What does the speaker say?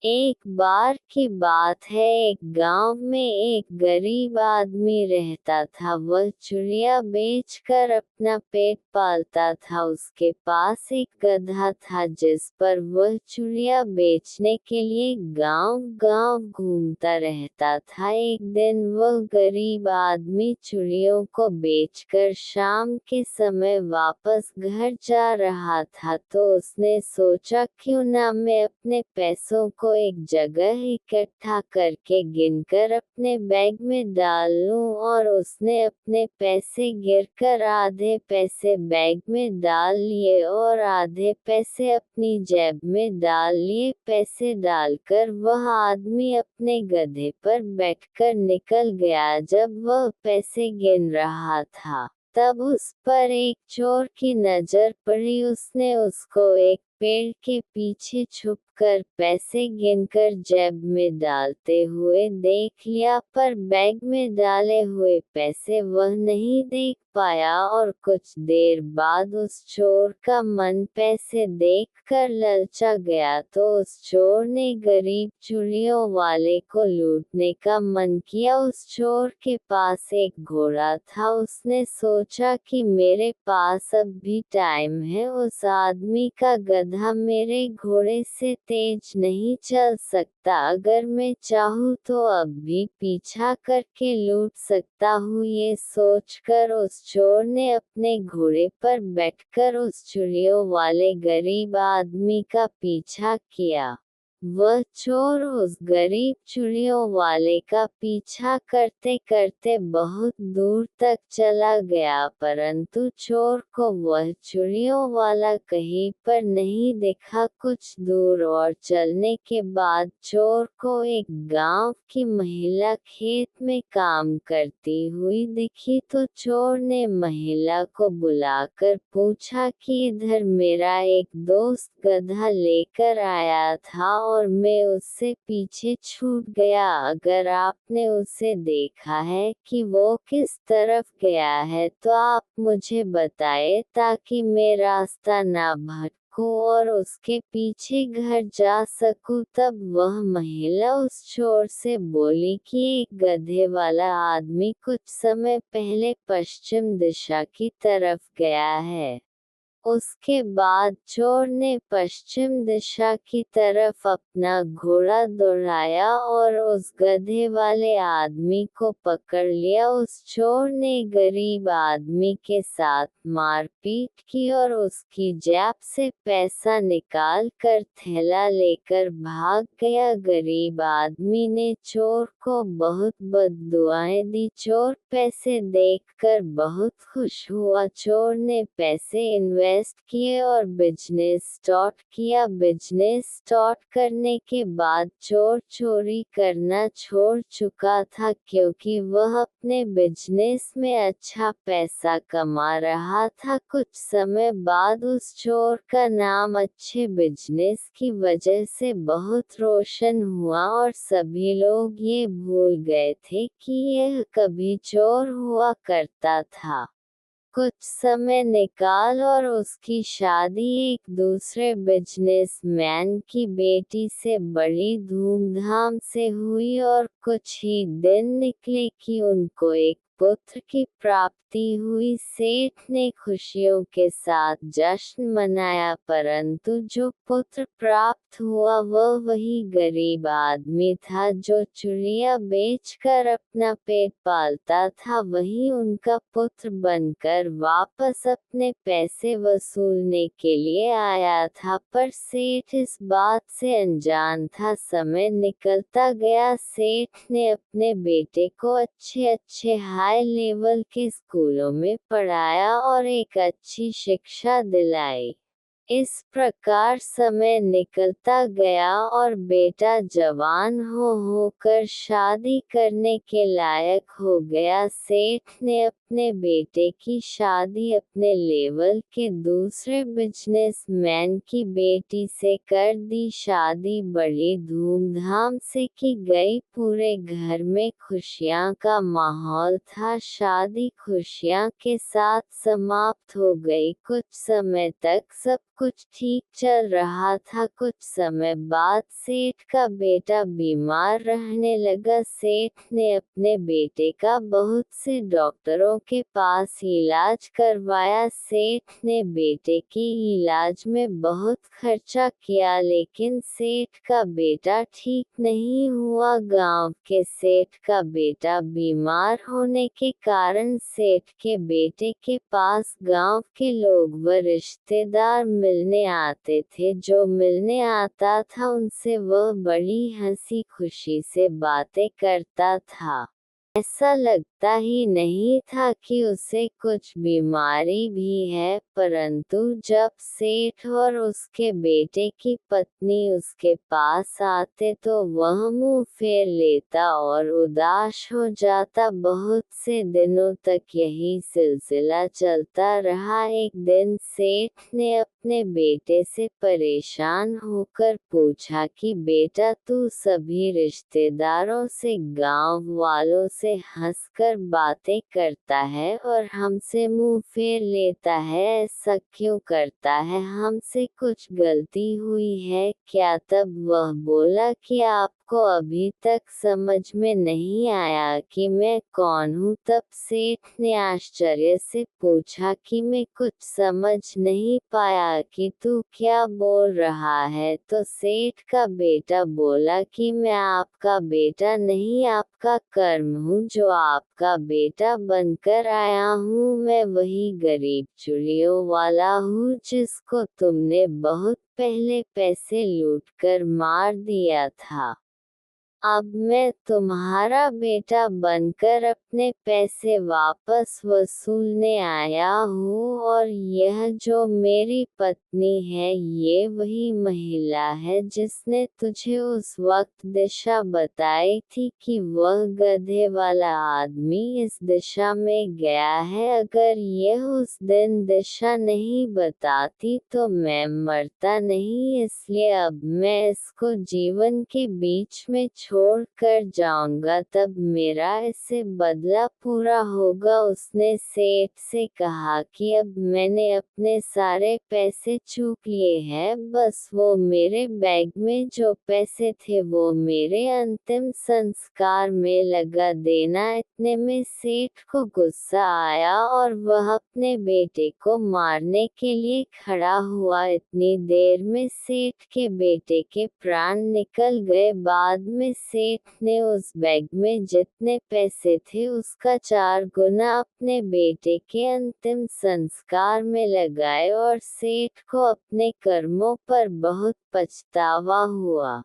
एक बार की बात है, एक गांव में एक गरीब आदमी रहता था। वह चिड़िया बेचकर अपना पेट पालता था। उसके पास एक गधा था जिस पर वह चिड़िया बेचने के लिए गांव-गांव घूमता रहता था। एक दिन वह गरीब आदमी चिड़ियों को बेचकर शाम के समय वापस घर जा रहा था, तो उसने सोचा क्यों ना मैं अपने पैसों को एक जगह इकट्ठा करके गिनकर अपने बैग में डाल लूं। और उसने अपने पैसे गिनकर आधे पैसे बैग में डाल लिए और आधे पैसे अपनी जेब में डाल लिए। पैसे डालकर वह आदमी अपने गधे पर बैठकर निकल गया। जब वह पैसे गिन रहा था, तब उस पर एक चोर की नजर पड़ी। उसने उसको एक पेड़ के पीछे छुपकर पैसे गिनकर जेब में डालते हुए देख लिया, पर बैग में डाले हुए पैसे वह नहीं देख पाया। और कुछ देर बाद उस चोर का मन पैसे देखकर ललचा गया, तो उस चोर ने गरीब चिड़ियों वाले को लूटने का मन किया। उस चोर के पास एक घोड़ा था। उसने सोचा कि मेरे पास अब भी टाइम है। उस आदमी का गधा मेरे घोड़े से तेज नहीं चल सकता। अगर मैं चाहूँ तो अब भी पीछा करके लूट सकता हूँ। ये सोचकर उस चोर ने अपने घोड़े पर बैठकर उस चिड़ियों वाले गरीब आदमी का पीछा किया। वह चोर उस गरीब चिड़ियों वाले का पीछा करते करते बहुत दूर तक चला गया, परंतु चोर को वह चिड़ियों वाला कहीं पर नहीं दिखा। कुछ दूर और चलने के बाद चोर को एक गांव की महिला खेत में काम करती हुई दिखी, तो चोर ने महिला को बुलाकर पूछा कि इधर मेरा एक दोस्त गधा लेकर आया था और मैं उससे पीछे छूट गया। अगर आपने उसे देखा है कि वो किस तरफ गया है तो आप मुझे बताएं, ताकि मैं रास्ता ना भटकूं और उसके पीछे घर जा सकूं। तब वह महिला उस चोर से बोली कि एक गधे वाला आदमी कुछ समय पहले पश्चिम दिशा की तरफ गया है। उसके बाद चोर ने पश्चिम दिशा की तरफ अपना घोड़ा दौड़ाया और उस गधे वाले आदमी को पकड़ लिया। उस चोर ने गरीब आदमी के साथ मारपीट की और उसकी जेब से पैसा निकाल कर थैला लेकर भाग गया। गरीब आदमी ने चोर को बहुत बद्दुआएं दी। चोर पैसे देखकर बहुत खुश हुआ। चोर ने पैसे इन्वेस्ट किए और बिजनेस स्टार्ट किया। बिजनेस स्टार्ट करने के बाद चोर चोरी करना छोड़ चुका था, क्योंकि वह अपने बिजनेस में अच्छा पैसा कमा रहा था। कुछ समय बाद उस चोर का नाम अच्छे बिजनेस की वजह से बहुत रोशन हुआ और सभी लोग ये भूल गए थे कि यह कभी चोर हुआ करता था। कुछ समय निकाल और उसकी शादी एक दूसरे बिजनेसमैन की बेटी से बड़ी धूमधाम से हुई। और कुछ ही दिन निकले कि उनको एक पुत्र की प्राप्ति हुई। सेठ ने खुशियों के साथ जश्न मनाया, परंतु जो पुत्र प्राप्त हुआ वह वही गरीब आदमी था जो चिड़िया बेचकर अपना पेट पालता था। वही उनका पुत्र बनकर वापस अपने पैसे वसूलने के लिए आया था, पर सेठ इस बात से अनजान था। समय निकलता गया। सेठ ने अपने बेटे को अच्छे हाई लेवल के स्कूलों में पढ़ाया और एक अच्छी शिक्षा दिलाई। इस प्रकार समय निकलता गया और बेटा जवान होकर शादी करने के लायक हो गया। सेठ ने अपने बेटे की शादी अपने लेवल के दूसरे बिजनेसमैन की बेटी से कर दी। शादी बड़ी धूमधाम से की गई। पूरे घर में खुशियां का माहौल था। शादी खुशियां के साथ समाप्त हो गई। कुछ समय तक सब कुछ ठीक चल रहा था। कुछ समय बाद सेठ का बेटा बीमार रहने लगा। सेठ ने अपने बेटे का बहुत से डॉक्टरों के पास इलाज करवाया। सेठ ने बेटे के इलाज में बहुत खर्चा किया, लेकिन सेठ का बेटा ठीक नहीं हुआ। गांव के सेठ का बेटा बीमार होने के कारण सेठ के बेटे के पास गांव के लोग व रिश्तेदार मिलने आते थे। जो मिलने आता था उनसे वह बड़ी हंसी खुशी से बातें करता था। ऐसा लगता ही नहीं था कि उसे कुछ बीमारी भी है। परंतु जब सेठ और उसके बेटे की पत्नी उसके पास आते तो वह मुंह फेर लेता और उदास हो जाता। बहुत से दिनों तक यही सिलसिला चलता रहा। एक दिन सेठ ने अपने बेटे से परेशान होकर पूछा कि बेटा, तू सभी रिश्तेदारों से, गांव वालों से हंसकर बातें करता है और हमसे मुंह फेर लेता है, ऐसा क्यों करता है? हमसे कुछ गलती हुई है क्या? तब वह बोला कि आपको अभी तक समझ में नहीं आया कि मैं कौन हूँ। तब सेठ ने आश्चर्य से पूछा कि मैं कुछ समझ नहीं पाया कि तू क्या बोल रहा है। तो सेठ का बेटा बोला कि मैं आपका बेटा नहीं, आपका कर्म हूँ जो आपका बेटा बनकर आया हूँ। मैं वही गरीब चुड़ियों वाला हूँ जिसको तुमने बहुत पहले पैसे लूटकर मार दिया था। अब मैं तुम्हारा बेटा बनकर अपने पैसे वापस वसूलने आया हूँ। और यह जो मेरी पत्नी है, ये वही महिला है जिसने तुझे उस वक्त दिशा बताई थी कि वह गधे वाला आदमी इस दिशा में गया है। अगर यह उस दिन दिशा नहीं बताती तो मैं मरता नहीं, इसलिए अब मैं इसको जीवन के बीच में छोड़ कर जाऊंगा, तब मेरा इससे बदला पूरा होगा। उसने सेठ से कहा कि अब मैंने अपने सारे पैसे चूक लिए हैं, बस वो मेरे बैग में जो पैसे थे वो मेरे अंतिम संस्कार में लगा देना। इतने में सेठ को गुस्सा आया और वह अपने बेटे को मारने के लिए खड़ा हुआ। इतनी देर में सेठ के बेटे के प्राण निकल गए। बाद में सेठ ने उस बैग में जितने पैसे थे उसका 4 गुना अपने बेटे के अंतिम संस्कार में लगाए और सेठ को अपने कर्मों पर बहुत पछतावा हुआ।